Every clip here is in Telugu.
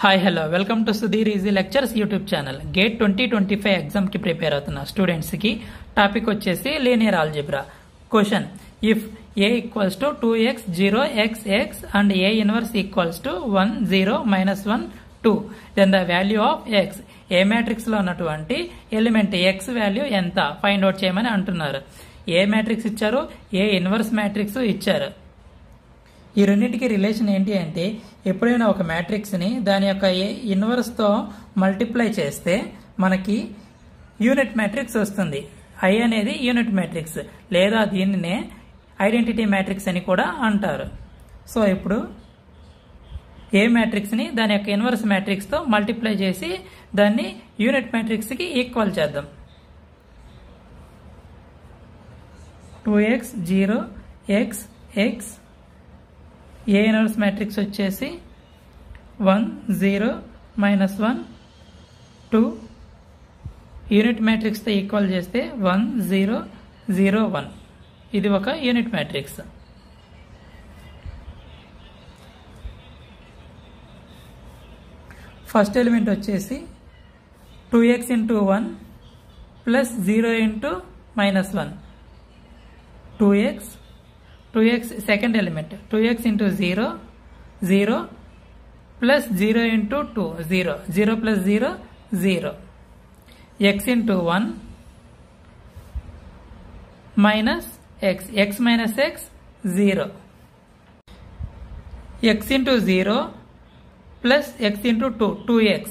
Hi hello welcome to Sudheer easy lectures YouTube channel. GATE 2025 exam కి ప్రిపేర్ అవుతున్న స్టూడెంట్స్ కి టాపిక్ వచ్చేసి linear algebra. Question: if a equals to 2x 0xx and a inverse equals to 1 0 -1 2 then the value of x. A matrix లో ఉన్నటువంటి ఎలిమెంట్ x వాల్యూ ఎంత ఫైండ్ అవుట్ చేయమని అంటున్నారు. ఏ మ్యాట్రిక్స్ ఇచ్చారు, ఏ ఇన్వర్స్ మ్యాట్రిక్స్ ఇచ్చారు. ఈ రెండింటికి రిలేషన్ ఏంటి అంటే, ఎప్పుడైనా ఒక మ్యాట్రిక్స్ని దాని యొక్క ఇన్వర్స్తో మల్టిప్లై చేస్తే మనకి యూనిట్ మ్యాట్రిక్స్ వస్తుంది. ఐ అనేది యూనిట్ మ్యాట్రిక్స్, లేదా దీనినే ఐడెంటిటీ మ్యాట్రిక్స్ అని కూడా అంటారు. సో ఇప్పుడు ఏ మ్యాట్రిక్స్ని దాని యొక్క ఇన్వర్స్ మ్యాట్రిక్స్తో మల్టిప్లై చేసి దాన్ని యూనిట్ మ్యాట్రిక్స్కి ఈక్వల్ చేద్దాం. 2x 0x x ఏ ఇన్వర్స్ మ్యాట్రిక్స్ వచ్చేసి 1 0 -1 2 యూనిట్ మ్యాట్రిక్స్తో ఈక్వల్ చేస్తే 1 0 0 1. ఇది ఒక యూనిట్ మ్యాట్రిక్స్. ఫస్ట్ ఎలిమెంట్ వచ్చేసి 2x × 1 plus 0 × -1 2x second element 2x × 0 0 plus 0 × 2 0 0 plus 0 0 x × 1 minus x minus x 0 x × 0 plus x × 2 2x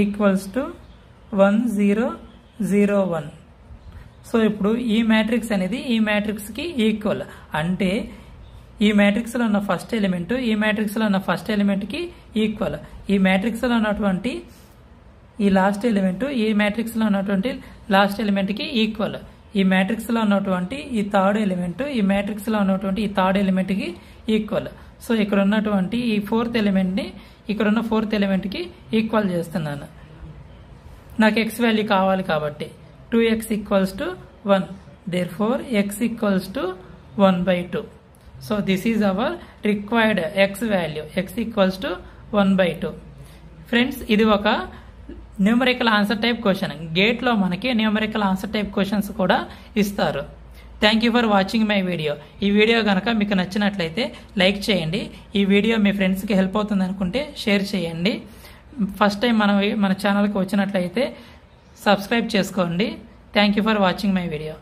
equals to 1 0 0 1. So ఇప్పుడు ఈ మ్యాట్రిక్స్ అనేది ఈ మ్యాట్రిక్స్కి ఈక్వల్. అంటే ఈ మ్యాట్రిక్స్లో ఉన్న ఫస్ట్ ఎలిమెంట్ ఈ మ్యాట్రిక్స్లో ఉన్న ఫస్ట్ ఎలిమెంట్కి ఈక్వల్. ఈ మ్యాట్రిక్స్లో ఉన్నటువంటి ఈ లాస్ట్ ఎలిమెంట్ ఈ మ్యాట్రిక్స్లో ఉన్నటువంటి లాస్ట్ ఎలిమెంట్కి ఈక్వల్. ఈ మ్యాట్రిక్స్లో ఉన్నటువంటి ఈ థర్డ్ ఎలిమెంట్ ఈ మ్యాట్రిక్స్లో ఉన్నటువంటి ఈ థర్డ్ ఎలిమెంట్కి ఈక్వల్. సో ఇక్కడ ఉన్నటువంటి ఈ ఫోర్త్ ఎలిమెంట్ని ఇక్కడ ఉన్న ఫోర్త్ ఎలిమెంట్కి ఈక్వల్ చేస్తున్నాను. నాకు x వాల్యూ కావాలి కాబట్టి 2x equals to 1. Therefore, x equals to 1/2. So, this is our required x value. x equals to 1/2. Friends, ఇది ఒక న్యూమరికల్ ఆన్సర్ టైప్ క్వశ్చన్. గేట్లో మనకి న్యూమరికల్ ఆన్సర్ టైప్ క్వశ్చన్స్ కూడా ఇస్తారు. Thank you for watching my video. ఈ వీడియో కనుక మీకు నచ్చినట్లయితే లైక్ చేయండి. ఈ వీడియో మీ ఫ్రెండ్స్కి హెల్ప్ అవుతుంది అనుకుంటే షేర్ చేయండి. ఫస్ట్ టైం మన ఛానల్కి వచ్చినట్లయితే సబ్స్క్రైబ్ చేసుకోండి. Thank you for watching my video.